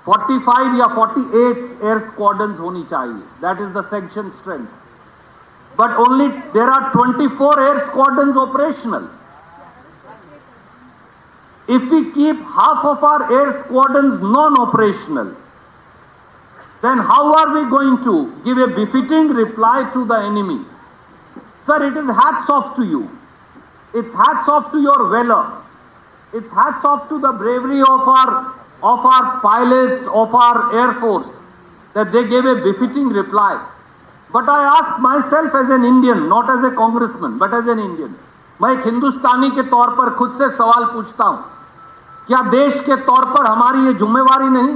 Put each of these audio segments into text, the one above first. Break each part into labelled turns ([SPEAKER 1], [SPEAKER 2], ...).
[SPEAKER 1] 45 या 48 air squadrons होनी चाहिए. That is the section strength. But only there are 24 air squadrons operational. If we keep half of our air squadrons non-operational, then how are we going to give a befitting reply to the enemy? Sir, it is hats off to you. It's hats off to your valor. It's hats off to the bravery of our pilots, of our Air Force, that they gave a befitting reply. But I ask myself as an Indian, not as a congressman, but as an Indian, मैं एक हिंदुस्तानी के तौर पर खुद से सवाल पूछता हूं, क्या देश के तौर पर हमारी ये जिम्मेवारी नहीं,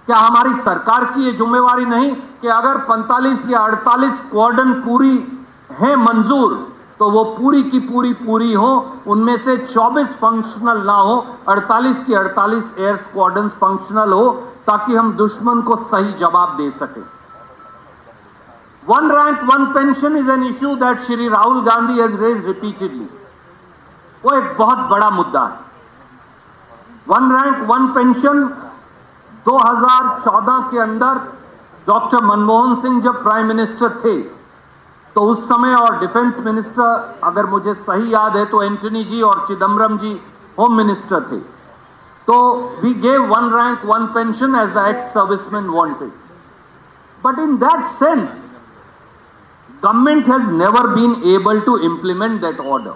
[SPEAKER 1] क्या हमारी सरकार की ये जिम्मेवारी नहीं कि अगर 45 या 48 स्क्वाड्रन पूरी हैं मंजूर, तो वो पूरी की पूरी हो, उनमें से 24 फंक्शनल ना हो, 48 की 48 एयर स्क्वाड्रन फंक्शनल हो, ताकि हम दुश्मन को सही जवाब दे सके. One rank, one pension is an issue that Shri Rahul Gandhi has raised repeatedly. वो एक बहुत बड़ा मुद्दा है. One rank, one pension 2014 के अंदर डॉक्टर मनमोहन सिंह जब प्राइम मिनिस्टर थे, तो उस समय और डिफेंस मिनिस्टर, अगर मुझे सही याद है तो एंटनी जी और चिदम्बरम जी होम मिनिस्टर थे. तो we gave one rank, one pension as the ex-servicemen wanted. But in that sense, government has never been able to implement that order.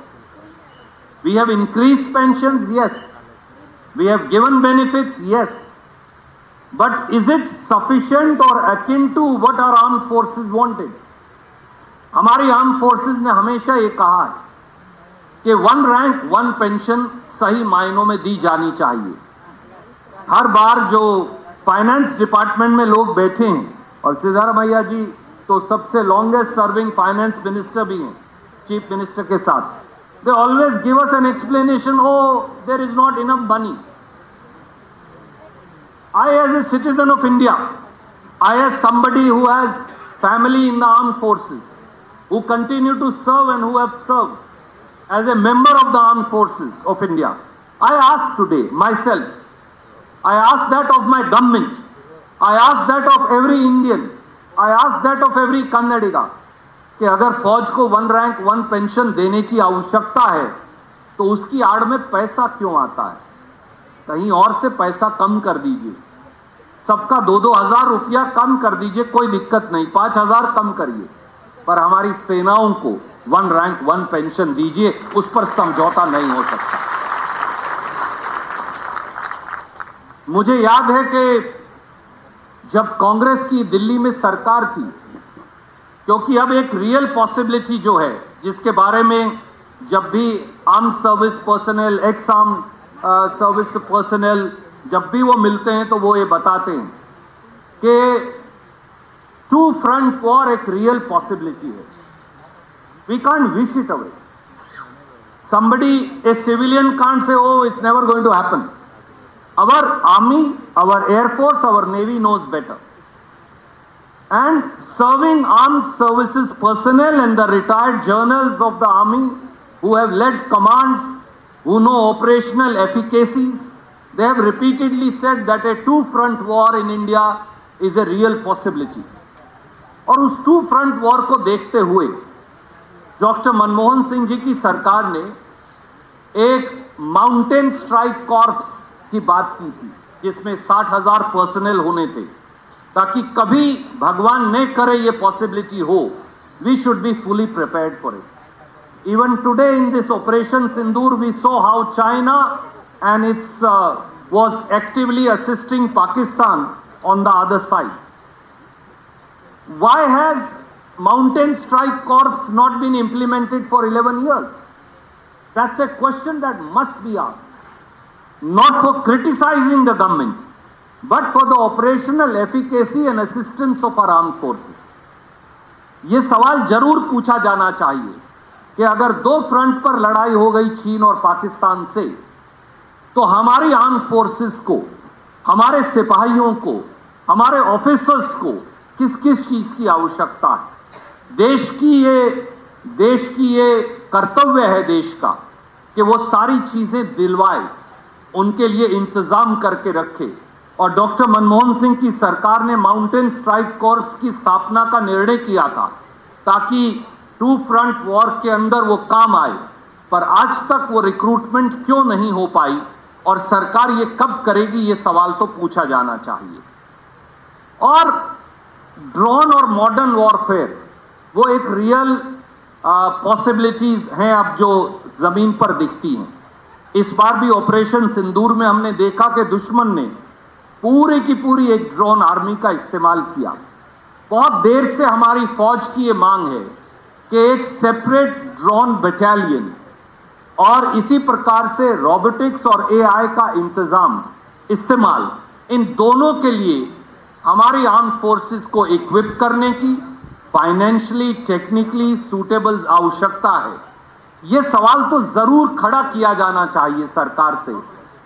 [SPEAKER 1] We have increased pensions, yes. We have given benefits, yes. But is it sufficient or akin to what our armed forces wanted? हमारी arm forces ने हमेशा ये कहा है कि one rank one pension सही मायनों में दी जानी चाहिए. हर बार जो फाइनेंस डिपार्टमेंट में लोग बैठे हैं, और सिद्धारमैया जी तो सबसे लॉन्गेस्ट सर्विंग फाइनेंस मिनिस्टर भी हैं चीफ मिनिस्टर के साथ, they always give us an explanation, oh there is not enough money. I as a citizen of India, I as somebody who has family in the armed forces, who continue to serve and who have served as a member of the armed forces of India, I ask today myself, I ask that of my government, I ask that of every Indian, I ask that of every Kannadiga, कि अगर फौज को one rank one pension देने की आवश्यकता है, तो उसकी आड़ में पैसा क्यों आता है? कहीं और से पैसा कम कर दीजिए, सबका 2-2 हजार रुपया कम कर दीजिए, कोई दिक्कत नहीं, 5,000 कम करिए, पर हमारी सेनाओं को वन रैंक वन पेंशन दीजिए, उस पर समझौता नहीं हो सकता. मुझे याद है कि जब कांग्रेस की दिल्ली में सरकार थी, क्योंकि अब एक रियल पॉसिबिलिटी जो है, जिसके बारे में जब भी arm service personal, x arm service personal जब भी वो मिलते हैं तो वो ये बताते हैं कि टू फ्रंट वॉर एक रियल पॉसिबिलिटी है. We can't wish it away. somebody, a civilian can't say, oh, it's never going to happen. Our army, our air force, our navy knows better. And serving armed services personnel and the retired journals of the army who have led commands, who know operational efficacies, they have repeatedly said that a two-front war in India is a real possibility. और उस to front war को देखते हुए doctor Manmohan Singh ji की सरकार ने एक mountain strike corps की बात की थी, जिसमें 60,000 पर्सनल होने थे, ताकि कभी भगवान न करे ये पॉसिबिलिटी हो, we should be fully prepared for it. Even today in this Operation Sindoor, we saw how China and its was actively assisting Pakistan on the other side. Why has Mountain Strike Corps not been implemented for 11 years? That's a question that must be asked. Not for criticizing the government, but for the operational efficacy and assistance of our armed forces. ये सवाल जरूर पूछा जाना चाहिए कि अगर दो front पर लड़ाई हो गई चीन और पाकिस्तान से, तो हमारी आर्म फोर्सेस को, हमारे सिपाहियों को, हमारे ऑफिसर्स को किस किस चीज की आवश्यकता है. देश की ये कर्तव्य है देश का कि वो सारी चीजें दिलवाए, उनके लिए इंतजाम करके रखे, और डॉक्टर मनमोहन सिंह की सरकार ने माउंटेन स्ट्राइक कोर्प्स की स्थापना का निर्णय किया था ताकि टू फ्रंट वॉर के अंदर वो काम आए, पर आज तक वो रिक्रूटमेंट क्यों नहीं हो पाई और सरकार ये कब करेगी, ये सवाल तो पूछा जाना चाहिए। और ड्रोन और मॉडर्न वॉरफेयर वो एक रियल पॉसिबिलिटीज हैं अब जो जमीन पर दिखती हैं। इस बार भी ऑपरेशन सिंदूर में हमने देखा कि दुश्मन ने पूरी की पूरी एक ड्रोन आर्मी का इस्तेमाल किया। बहुत देर से हमारी फौज की ये मांग है कि एक सेपरेट ड्रोन बटालियन और इसी प्रकार से रोबोटिक्स और एआई का इस्तेमाल इन दोनों के लिए हमारी आर्म फोर्सेस को इक्विप करने की फाइनेंशियली टेक्निकली सूटेबल आवश्यकता है। यह सवाल तो जरूर खड़ा किया जाना चाहिए सरकार से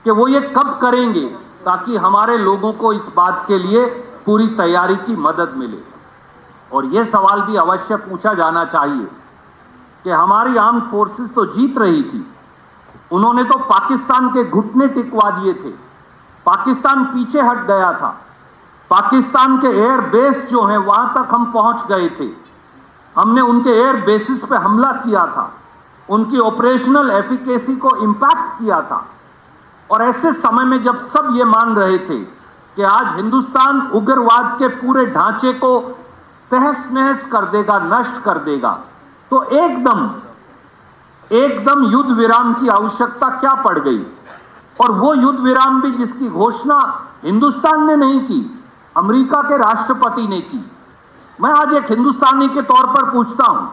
[SPEAKER 1] कि वो ये कब करेंगे ताकि हमारे लोगों को इस बात के लिए पूरी तैयारी की मदद मिले। और यह सवाल भी अवश्य पूछा जाना चाहिए कि हमारी आर्म फोर्सेस तो जीत रही थी, उन्होंने तो पाकिस्तान के घुटने टिकवा दिए थे, पाकिस्तान पीछे हट गया था, पाकिस्तान के एयर बेस जो हैं वहां तक हम पहुंच गए थे, हमने उनके एयर बेसिस पे हमला किया था, उनकी ऑपरेशनल एफिकेसी को इंपैक्ट किया था। और ऐसे समय में जब सब ये मान रहे थे कि आज हिंदुस्तान उग्रवाद के पूरे ढांचे को तहस नहस कर देगा, नष्ट कर देगा, तो एकदम युद्ध विराम की आवश्यकता क्या पड़ गई। और वो युद्ध विराम भी जिसकी घोषणा हिंदुस्तान ने नहीं की, अमेरिका के राष्ट्रपति ने की। मैं आज एक हिंदुस्तानी के तौर पर पूछता हूं,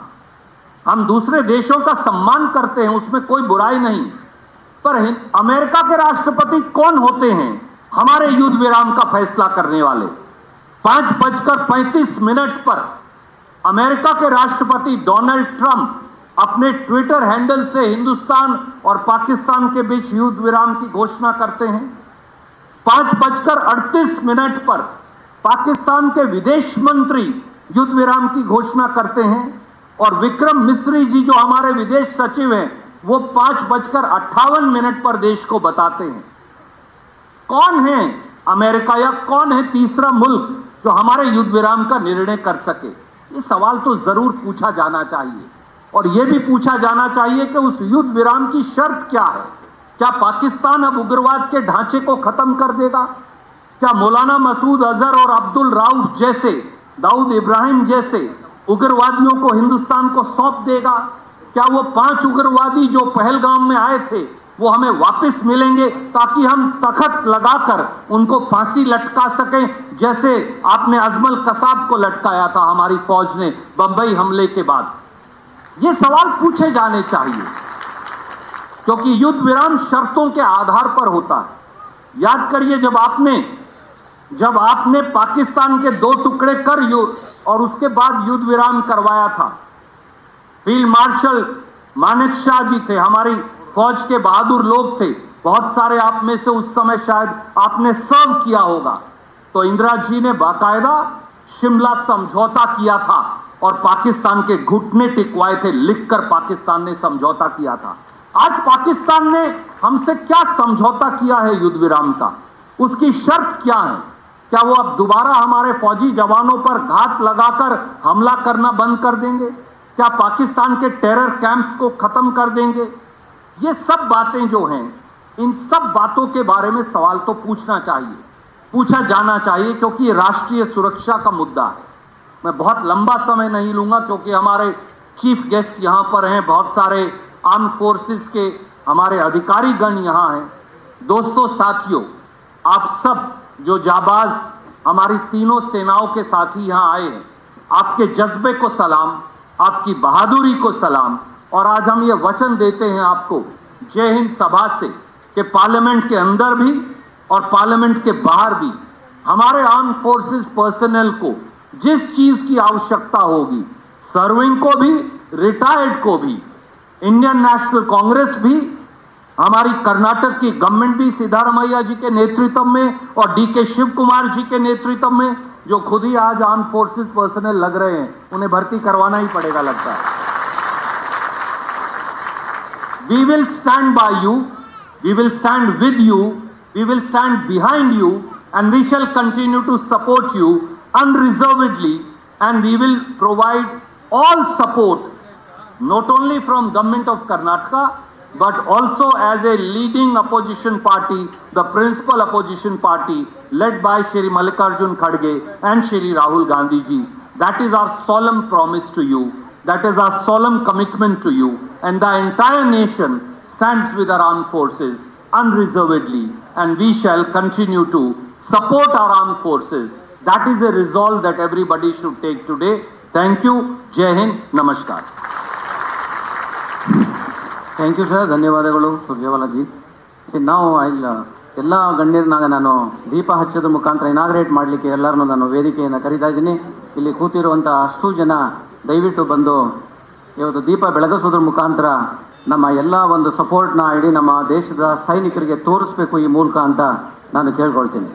[SPEAKER 1] हम दूसरे देशों का सम्मान करते हैं, उसमें कोई बुराई नहीं, पर अमेरिका के राष्ट्रपति कौन होते हैं हमारे युद्ध विराम का फैसला करने वाले। 5:35 पर अमेरिका के राष्ट्रपति डोनाल्ड ट्रंप अपने ट्विटर हैंडल से हिंदुस्तान और पाकिस्तान के बीच युद्ध विराम की घोषणा करते हैं। 5:38 पर पाकिस्तान के विदेश मंत्री युद्ध विराम की घोषणा करते हैं और विक्रम मिस्री जी जो हमारे विदेश सचिव हैं वो 5:58 पर देश को बताते हैं। कौन है अमेरिका या कौन है तीसरा मुल्क जो हमारे युद्ध विराम का निर्णय कर सके? ये सवाल तो जरूर पूछा जाना चाहिए। और यह भी पूछा जाना चाहिए कि उस युद्ध विराम की शर्त क्या है। क्या पाकिस्तान अब उग्रवाद के ढांचे को खत्म कर देगा? क्या मौलाना मसूद अजहर और अब्दुल राउफ जैसे, दाऊद इब्राहिम जैसे उग्रवादियों को हिंदुस्तान को सौंप देगा? क्या वो 5 उग्रवादी जो पहलगाम में आए थे वो हमें वापस मिलेंगे ताकि हम तख्त लगाकर उनको फांसी लटका सकें, जैसे आपने अजमल कसाब को लटकाया था हमारी फौज ने बंबई हमले के बाद? ये सवाल पूछे जाने चाहिए, क्योंकि युद्ध विराम शर्तों के आधार पर होता है। याद करिए जब आपने पाकिस्तान के 2 टुकड़े कर और उसके बाद युद्ध विराम करवाया था, फील्ड मार्शल मानेकशॉ जी थे, हमारी फौज के बहादुर लोग थे, बहुत सारे आप में से उस समय शायद आपने सर्व किया होगा। तो इंदिरा जी ने बाकायदा शिमला समझौता किया था और पाकिस्तान के घुटने टिकवाए थे, लिखकर पाकिस्तान ने समझौता किया था। आज पाकिस्तान ने हमसे क्या समझौता किया है युद्ध विराम का? उसकी शर्त क्या है? क्या वो अब दोबारा हमारे फौजी जवानों पर घात लगाकर हमला करना बंद कर देंगे? क्या पाकिस्तान के टेरर कैंप्स को खत्म कर देंगे? ये सब बातें जो हैं, इन सब बातों के बारे में सवाल तो पूछा जाना चाहिए, क्योंकि ये राष्ट्रीय सुरक्षा का मुद्दा है। मैं बहुत लंबा समय नहीं लूंगा क्योंकि हमारे चीफ गेस्ट यहां पर हैं, बहुत सारे आर्म फोर्सेस के हमारे अधिकारी गण यहां हैं। दोस्तों, साथियों, आप सब जो जाबाज हमारी तीनों सेनाओं के साथी यहां आए हैं, आपके जज्बे को सलाम, आपकी बहादुरी को सलाम। और आज हम ये वचन देते हैं आपको जय हिंद सभा से कि पार्लियामेंट के अंदर भी और पार्लियामेंट के बाहर भी हमारे आर्म फोर्सेस पर्सनल को जिस चीज की आवश्यकता होगी, सर्विंग को भी, रिटायर्ड को भी, इंडियन नेशनल कांग्रेस भी, हमारी कर्नाटक की गवर्नमेंट भी सिद्धारमैया जी के नेतृत्व में और डीके शिव कुमार जी के नेतृत्व में, जो खुद ही आज आर्म फोर्सेस पर्सनल लग रहे हैं, उन्हें भर्ती करवाना ही पड़ेगा लगता है। We will stand by you, we will stand with you, we will stand behind you and we shall continue to support you unreservedly, and we will provide all support, not only from Government of Karnataka, but also as a leading opposition party, the principal opposition party led by Shri Mallikarjun Kharge and Shri Rahul Gandhi ji. That is our solemn promise to you. That is our solemn commitment to you. And the entire nation stands with our armed forces unreservedly, and we shall continue to support our armed forces. That is a resolve that everybody should take today. Thank you. Jai Hind. Namaskar.
[SPEAKER 2] Thank you sir, ಧನ್ಯವಾದಗಳು ಸುರ್ಜೇವಾಲಾಜಿ. ನಾವು ಎಲ್ಲ ಗಣ್ಯರನ್ನಾಗ ನಾನು ದೀಪ ಹಚ್ಚೋದ್ರ ಮುಖಾಂತರ inaugurate ಮಾಡಲಿಕ್ಕೆ ಎಲ್ಲರನ್ನೂ ನಾನು ವೇದಿಕೆಯನ್ನು ಕರೀತಾ ಇದ್ದೀನಿ. ಇಲ್ಲಿ ಕೂತಿರುವಂಥ ಅಷ್ಟು ಜನ ದಯವಿಟ್ಟು ಬಂದು ಇವತ್ತು ದೀಪ ಬೆಳಗಿಸೋದ್ರ ಮುಖಾಂತರ ನಮ್ಮ ಎಲ್ಲ ಒಂದು ಸಪೋರ್ಟ್ನ ಇಡೀ ನಮ್ಮ ದೇಶದ ಸೈನಿಕರಿಗೆ ತೋರಿಸ್ಬೇಕು ಈ ಮೂಲಕ ಅಂತ ನಾನು ಕೇಳ್ಕೊಳ್ತೀನಿ.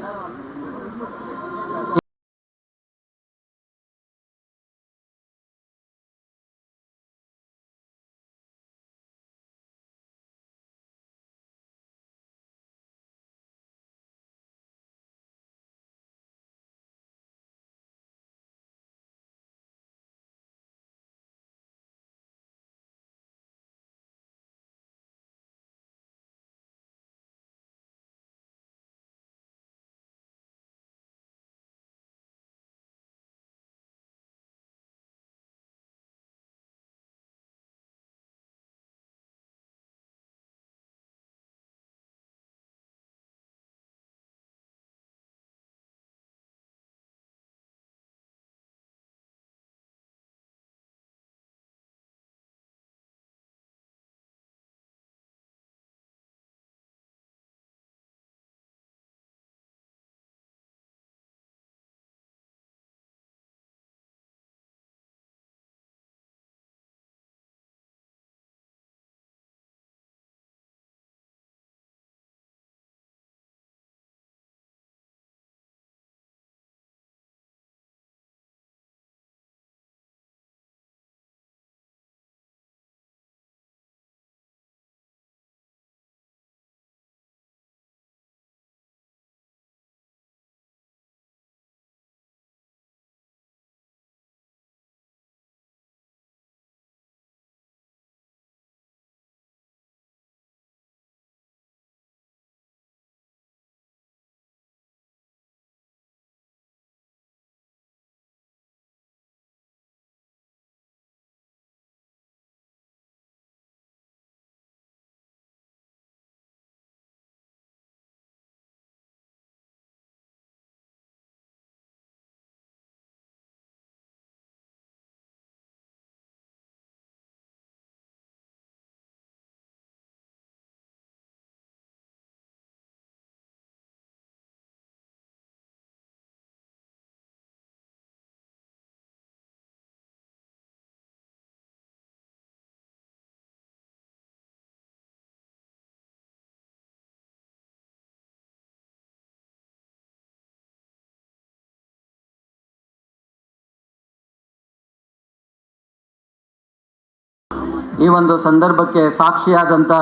[SPEAKER 2] ಈ ಒಂದು ಸಂದರ್ಭಕ್ಕೆ ಸಾಕ್ಷಿಯಾದಂಥ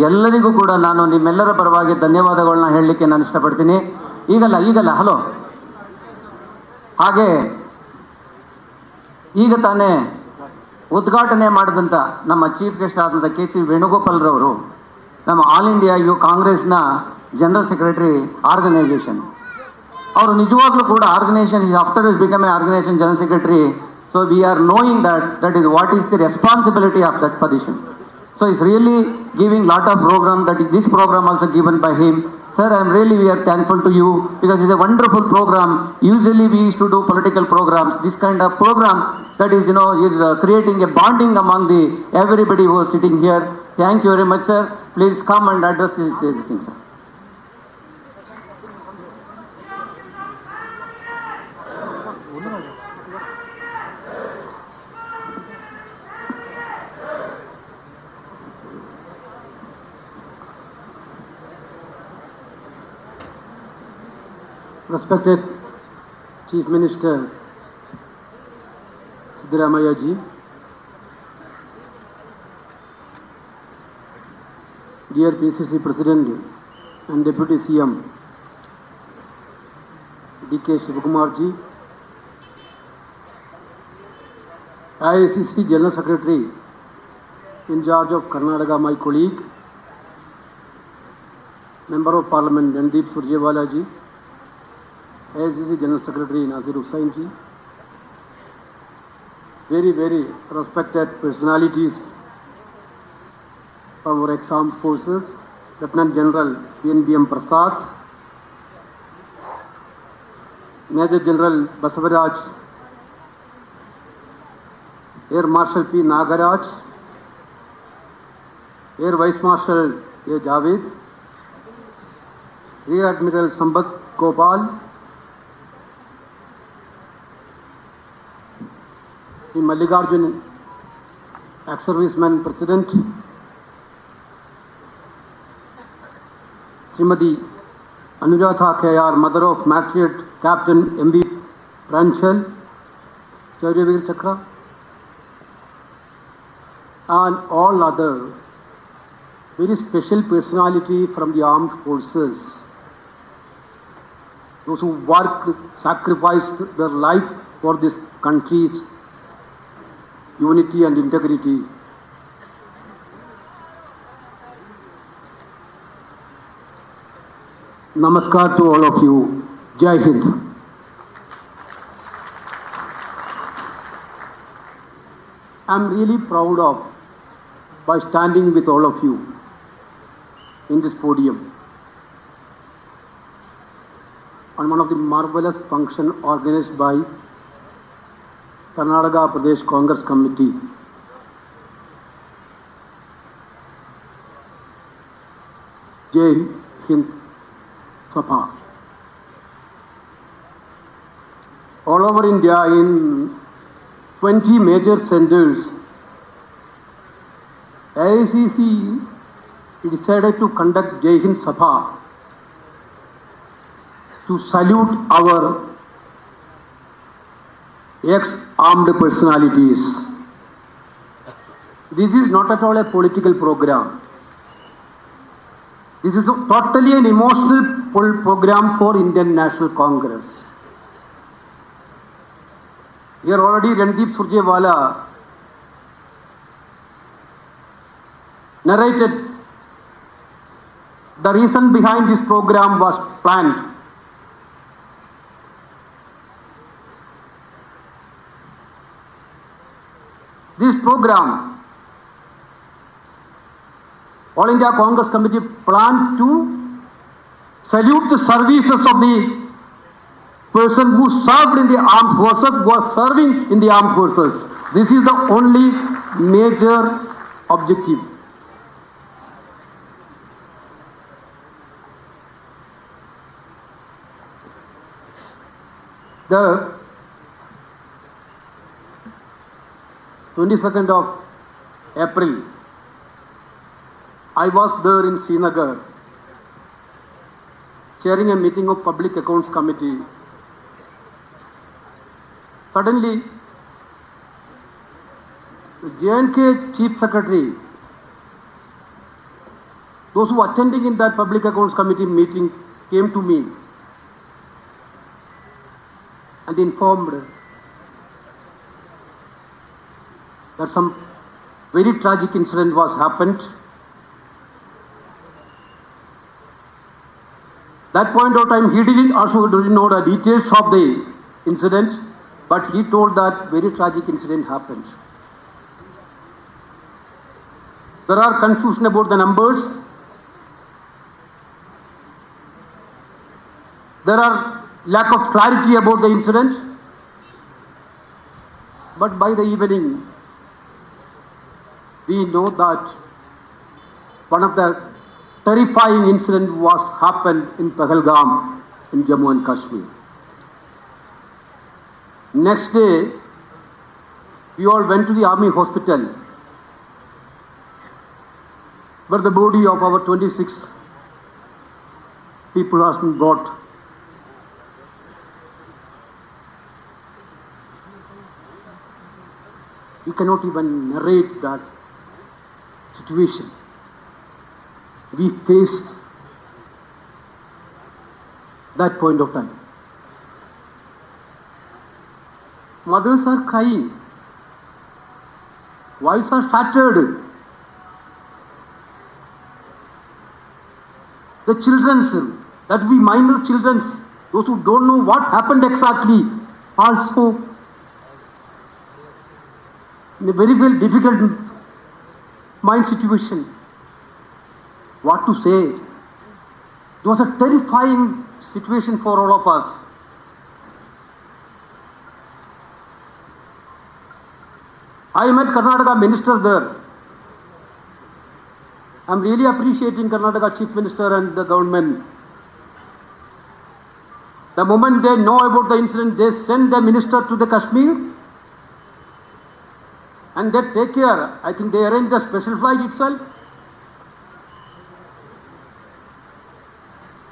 [SPEAKER 2] ಎಲ್ಲರಿಗೂ ಕೂಡ ನಾನು ನಿಮ್ಮೆಲ್ಲರ ಪರವಾಗಿ ಧನ್ಯವಾದಗಳನ್ನ ಹೇಳಲಿಕ್ಕೆ ನಾನು ಇಷ್ಟಪಡ್ತೀನಿ. ಈಗಲ್ಲ ಹಲೋ. ಹಾಗೆ ಈಗ ತಾನೇ ಉದ್ಘಾಟನೆ ಮಾಡಿದಂಥ ನಮ್ಮ ಚೀಫ್ ಗೆಸ್ಟ್ ಆದಂಥ ಕೆ.ಸಿ. ವೇಣುಗೋಪಾಲ್ರವರು ನಮ್ಮ ಆಲ್ ಇಂಡಿಯಾ ಕಾಂಗ್ರೆಸ್ನ ಜನರಲ್ ಸೆಕ್ರೆಟರಿ ಆರ್ಗನೈಸೇಷನ್. ಅವರು ನಿಜವಾಗ್ಲೂ ಕೂಡ organisation after is become a organisation general secretary. So we are knowing that is what is the responsibility of that position. So it's really giving lot of program, that is this program also given by him. Sir, we are thankful to you because it's a wonderful program. Usually we used to do political programs. This kind of program that is, is creating a bonding among the everybody who is sitting here. Thank you very much, sir. Please come and address this thing, sir.
[SPEAKER 3] Respected Chief Minister Siddaramaiah ji, dear PCC President and Deputy CM, D.K. Shivakumarji, IICC General Secretary in charge of Karnataka, my colleague, Member of Parliament Randeep Surjewala ji, IICC General Secretary Nasir Hussain ji, very, very respected personalities from our ex-armed forces, Lieutenant General PNBM Prasad, Major General Basavaraj, Air Marshal P. Nagaraj, Air Vice Marshal A. Javed, Rear Admiral Sambat Gopal, Sri Mallikarjun, ex-serviceman President, Srimati Anuratha K.R., Mother of Matriot Captain M.B. Pranchal, Chaurya Chakra, and all other very special personality from the armed forces, those who worked, sacrificed their life for this country's unity and integrity. Namaskar to all of you. Jai Hind. I'm really proud of by standing with all of you in this podium on one of the marvelous function organized by Karnataka Pradesh Congress Committee. Jai Hind Sabha. All over India, in 20 major centers, IICC decided to conduct Jai Hind Sabha to salute our ex-armed personalities. This is not at all a political program. This is totally an emotional program for Indian National Congress. Here already Randeep Surjewala narrated the reason behind this program was planned. This program, All India Congress Committee planned to salute the services of the person who served in the armed forces, was serving in the armed forces. This is the only major objective. The 22nd of April, I was there in Srinagar, chairing a meeting of Public Accounts Committee. Suddenly, the J&K Chief Secretary, those who were attending in that Public Accounts Committee meeting, came to me and informed that some very tragic incident was happened. That point of time, he didn't know the details of the incident, but he told that very tragic incident happened. There are confusion about the numbers. There are lack of clarity about the incident. But by the evening, we know that one of the terrifying incidents was happened in Pahalgam in Jammu and Kashmir. Next day, we all went to the army hospital where the body of our 26 people has been brought. We cannot even narrate that situation. We faced that point of time. Mothers are crying. Wives are shattered. The children, that we minor children, those who don't know what happened exactly, also in a very, very difficult mind situation. What to say? It was a terrifying situation for all of us. I met Karnataka minister there. I'm really appreciating Karnataka Chief Minister and the government. The moment they know about the incident, they send the minister to the Kashmir and they take care. I think they arrange the special flight itself.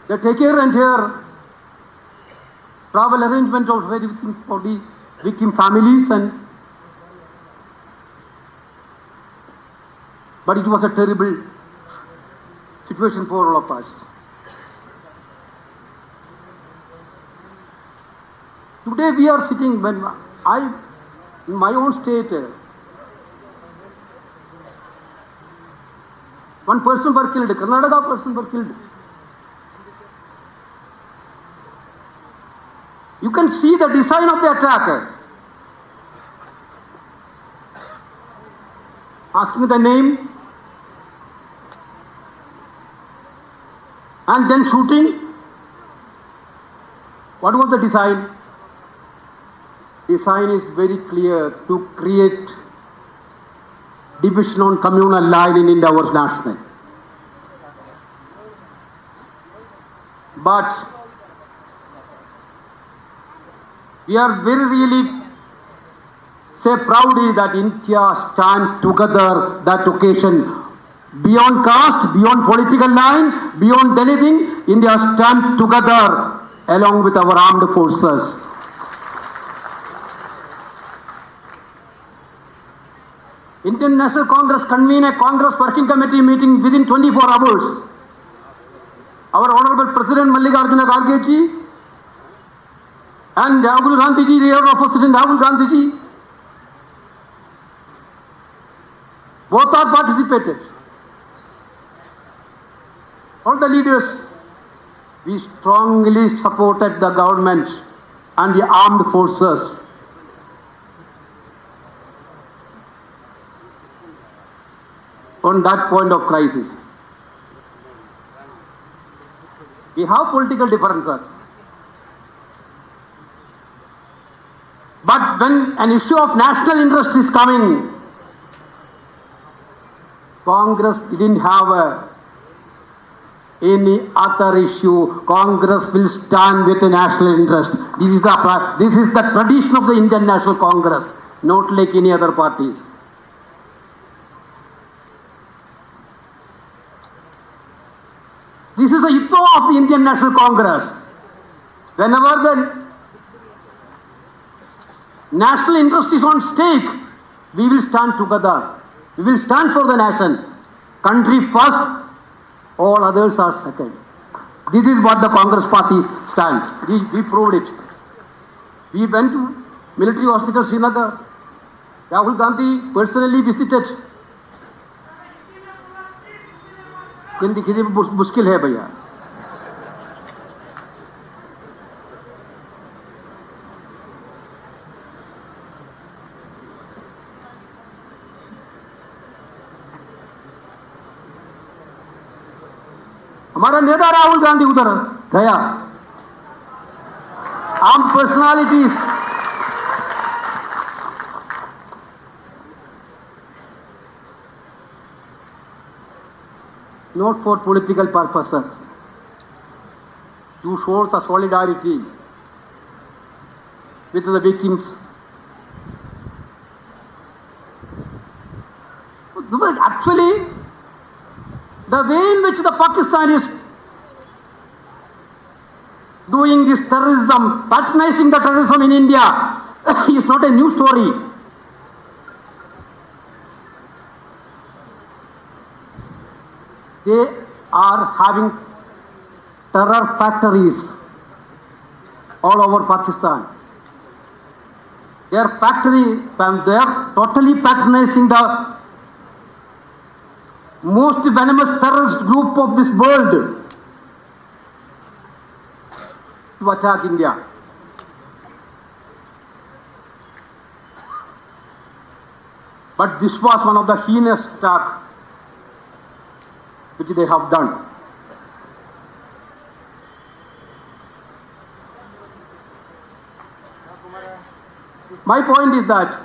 [SPEAKER 3] They take care and here travel arrangement of everything for the victim families but it was a terrible situation for all of us. Today we are sitting, when in my own state, one person were killed, Karnataka person were killed. You can see the design of the attack. Ask me the name. And then shooting. What was the design? Design is very clear, to create division on communal line in India was national. But we are very really say proudly that India stand together that occasion. Beyond caste, beyond political line, beyond anything, India stand together along with our armed forces. Indian National Congress convened a Congress Working Committee meeting within 24 hours. Our Honorable President Mallikarjuna Kharge ji and Rahul Gandhi ji, Rear of President Rahul Gandhi ji, both are participated. All the leaders, we strongly supported the government and the armed forces. On that point of crisis. We have political differences. But when an issue of national interest is coming, Congress didn't have any other issue. Congress will stand with the national interest. This is the tradition of the Indian National Congress, not like any other parties. This is the ethos of the Indian National Congress. Whenever the national interest is on stake, we will stand together. We will stand for the nation. Country first, all others are second. This is what the Congress party stands. We proved it. We went to military hospital Srinagar. Rahul Gandhi personally visited. मुश्किल है भैया. हमारा नेता राहुल गांधी उधर गया. Arm personalities not for political purposes, to show the solidarity with the victims. But actually, the way in which the Pakistan is doing this terrorism, patronizing the terrorism in India, is not a new story. They are having terror factories all over Pakistan. They are totally patronizing the most venomous terrorist group of this world to attack India. But this was one of the heinous attacks which they have done. My point is that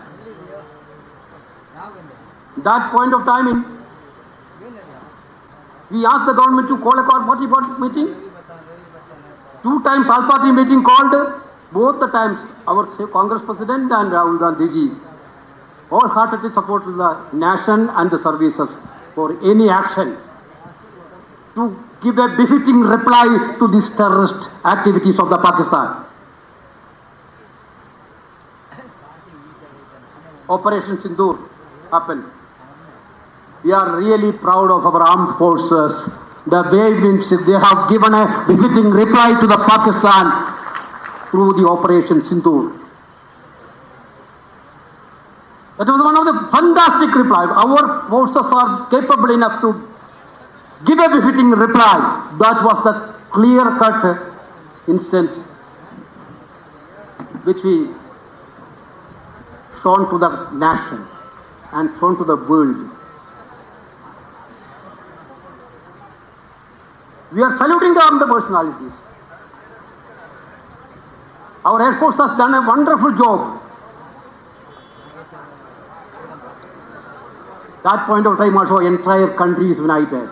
[SPEAKER 3] point of time, we asked the government to call a party meeting. 2 times all party meeting called. Both the times our Congress President and Rahul Gandhi ji wholeheartedly supported the nation and the services for any action to give a befitting reply to these terrorist activities of the Pakistan. Operation Sindoor happened. We are really proud of our armed forces. The way in which they have given a befitting reply to the Pakistan through the Operation Sindoor. That was one of the fantastic replies. Our forces are capable enough to give a befitting reply. That was the clear-cut instance which we shown to the nation and shown to the world. We are saluting the armed personalities. Our Air Force has done a wonderful job. That point of time also entire country is united.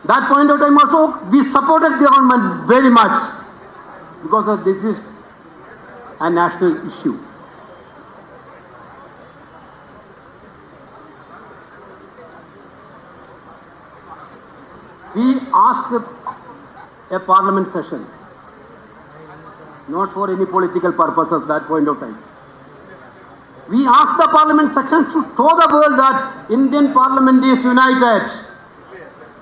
[SPEAKER 3] That point of time also we supported the government very much because this is a national issue. We asked a parliament session, not for any political purposes that point of time. We asked the parliament session to show the world that Indian parliament is united.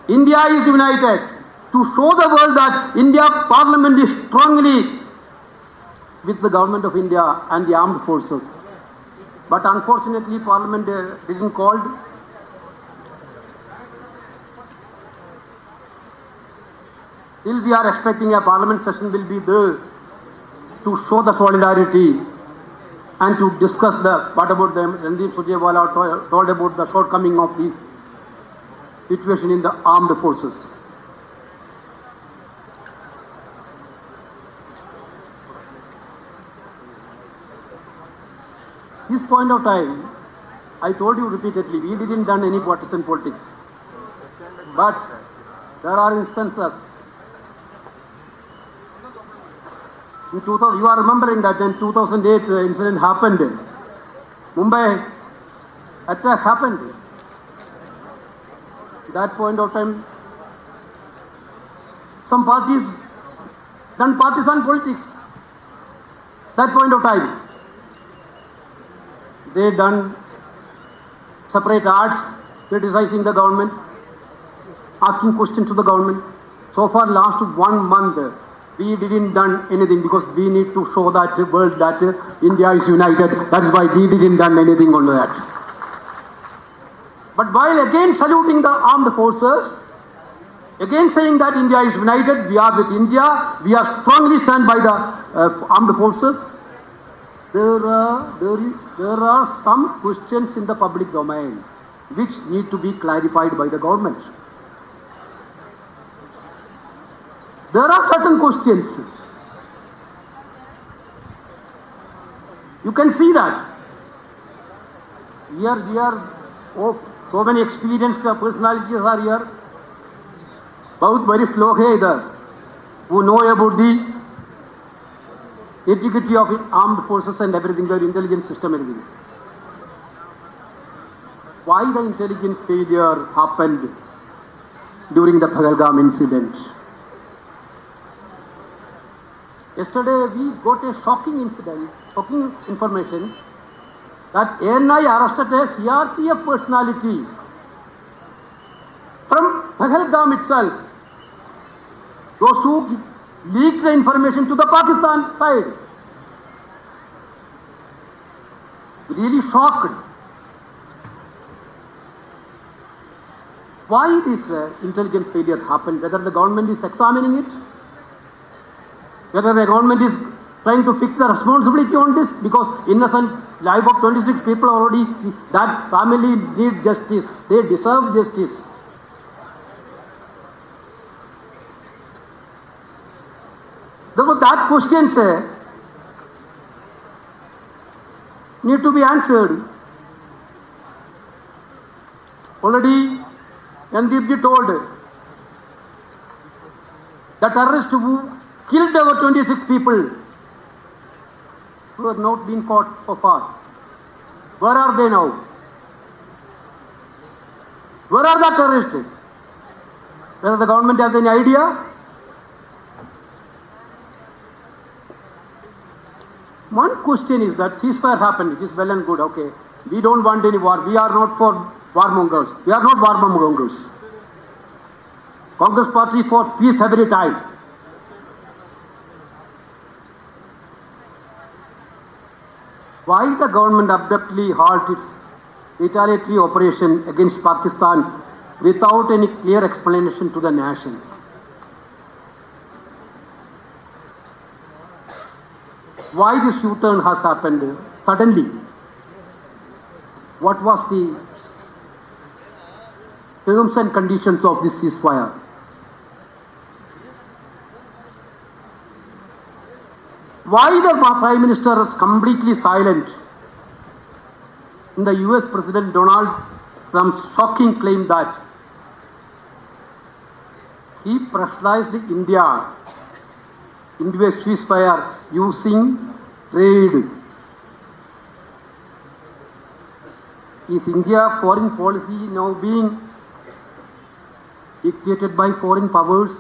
[SPEAKER 3] India is united. To show the world that India parliament is strongly with the government of India and the armed forces. But unfortunately parliament didn't call. Still we are expecting a parliament session will be there to show the solidarity and to discuss what about them. Randeep Surjewala told about the shortcoming of the situation in the armed forces. This point of time, I told you repeatedly, we didn't done any partisan politics. But there are instances. In 2000, you are remembering that in 2008 incident happened. Mumbai attack happened. That point of time, some parties done partisan politics. That point of time, they done separate arts, criticizing the government, asking questions to the government. So far, last 1 month, we didn't done anything because we need to show that world that India is united. That is why we didn't done anything on that. But while again saluting the armed forces, again saying that India is united, we are with India, we are strongly stand by the armed forces, there are some questions in the public domain which need to be clarified by the government. There are certain questions. You can see that. Here, so many experienced personalities are here. बहुत वरिष्ठ लोग हैं इधर, who know about the integrity of armed forces and everything, the intelligence system, everything. Why the intelligence failure happened during the Pahalgam incident? Yesterday we got a shocking information that ANI arrested a CRPF personality from Pahalgam itself. Those who leaked the information to the Pakistan side. really shocked. Why this intelligence failure happened? Whether the government is examining it, whether the government is trying to fix the responsibility on this, because innocent life of 26 people already, that family need justice, they deserve justice. Therefore, that questions need to be answered. Already, Nandipji told the terrorists who killed our 26 people who have not been caught so far. Where are they now? Where are the terrorists? Whether the government has any idea? One question is that ceasefire happened, it is well and good, okay. We don't want any war, we are not for warmongers. We are not warmongers. Congress party for peace every time. Why the government abruptly halt its retaliatory operation against Pakistan without any clear explanation to the nations? Why this U-turn has happened suddenly? What was the terms and conditions of this ceasefire? Why the Prime Minister is completely silent in the US President Donald Trump's shocking claim that he pressurized India into a ceasefire using trade? Is India foreign policy now being dictated by foreign powers?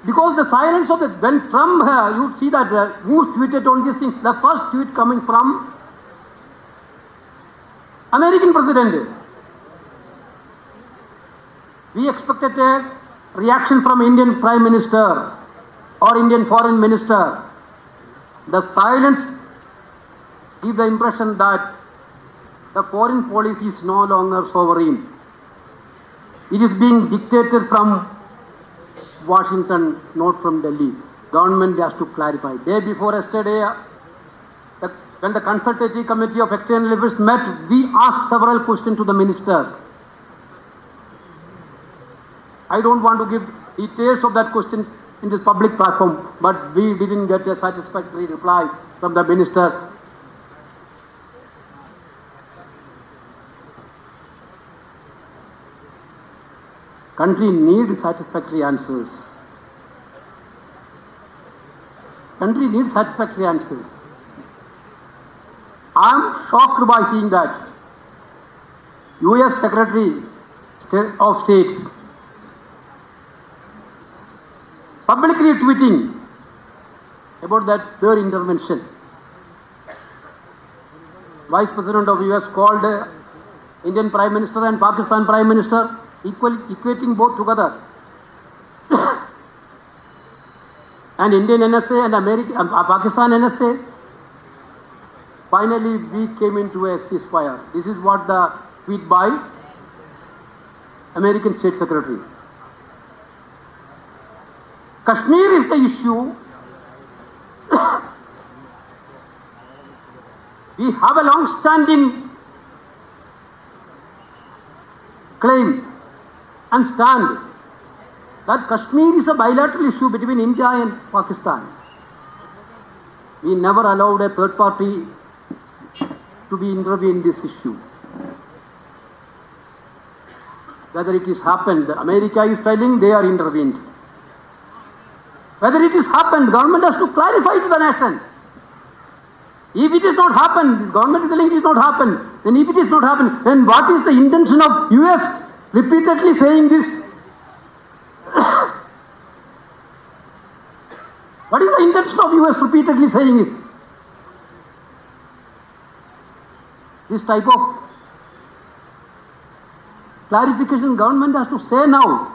[SPEAKER 3] Because the silence of when Trump, you see that who tweeted on this thing, the first tweet coming from American president. We expected a reaction from Indian Prime Minister or Indian Foreign Minister. The silence gives the impression that the foreign policy is no longer sovereign. It is being dictated from Washington, not from Delhi. Government has to clarify. Day before yesterday, when the consultative committee of external affairs met, we asked several questions to the minister. I don't want to give details of that question in this public platform, but we didn't get a satisfactory reply from the minister. Country needs satisfactory answers. Country needs satisfactory answers. I am shocked by seeing that US Secretary of States publicly tweeting about that their intervention. Vice President of US called Indian Prime Minister and Pakistan Prime Minister, equating both together. And Indian NSA and Pakistan NSA, finally we came into a ceasefire. This is what the tweet by American State Secretary. Kashmir is the issue. We have a long-standing claim and stand that Kashmir is a bilateral issue between India and Pakistan. We never allowed a third party to be intervened in this issue. Whether it is happened, America is telling they are intervened. Whether it is happened, government has to clarify to the nation. If it is not happened, the government is telling it is not happened. Then if it is not happened, then what is the intention of US repeatedly saying this? What is the intention of US repeatedly saying this? This type of clarification government has to say now.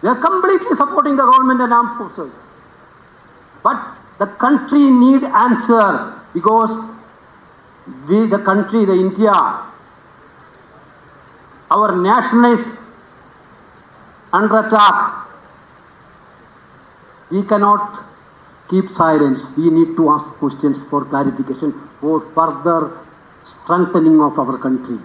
[SPEAKER 3] They are completely supporting the government and armed forces. But the country need answer because the country, the India, our nation is under attack. We cannot keep silence. We need to ask questions for clarification, for further strengthening of our country.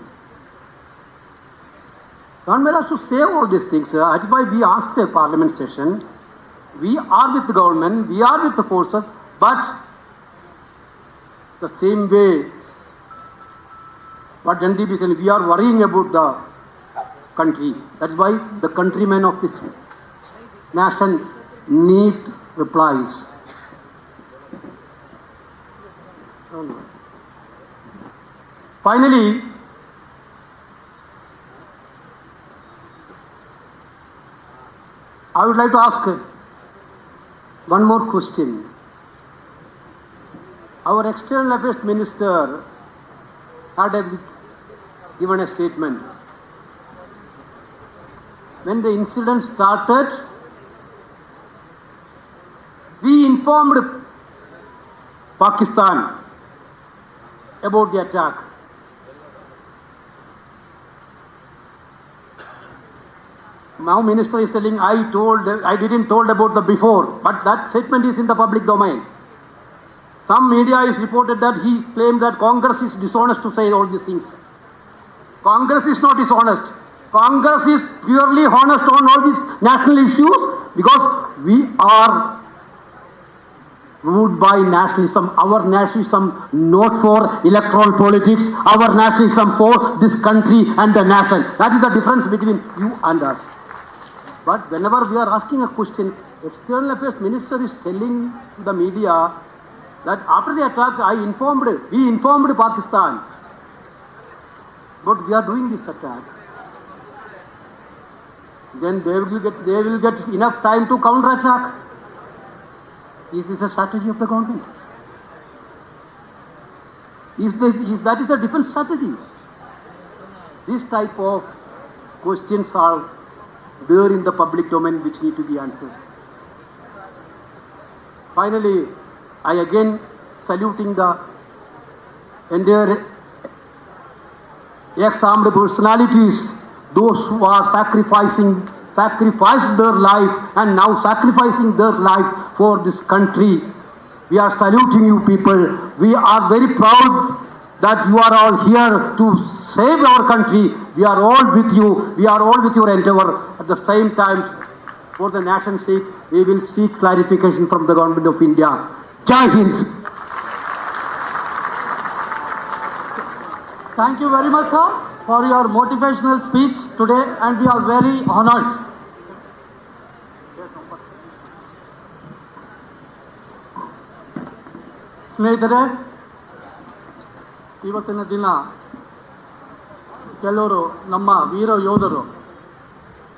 [SPEAKER 3] Government has to say all these things. That's why we asked a parliament session. We are with the government, we are with the forces, but the same way, what NDP said, we are worrying about the country. That's why the countrymen of this nation need replies. Finally, I would like to ask one more question. Our External Affairs Minister had given a statement. When the incident started, we informed Pakistan about the attack. Now Minister is telling, I didn't told about the before, but that statement is in the public domain. Some media is reported that he claimed that Congress is dishonest to say all these things. Congress is not dishonest. Congress is purely honest on all these national issues because we are ruled by nationalism. Our nationalism not for electoral politics. Our nationalism for this country and the nation. That is the difference between you and us. But whenever we are asking a question, External Affairs Minister is telling the media that after the attack, we informed Pakistan. But we are doing this attack. Then they will get enough time to counter-attack. Is this a strategy of the government? That is a different strategy. This type of questions are there in the public domain which need to be answered. Finally, I again saluting the entire ex-armed personalities, those who are sacrificed their life and now sacrificing their life for this country. We are saluting you people. We are very proud that you are all here to save our country. We are all with you. We are all with your endeavor. At the same time, for the nation's sake, we will seek clarification from the Government of India. Jai Hind. Thank you very much, sir, for your motivational speech today, and we are very honored. ಸ್ನೇಹಿತರೆ, ಇವತ್ತಿನ ದಿನ ಕೆಲವರು ನಮ್ಮ ವೀರ ಯೋಧರು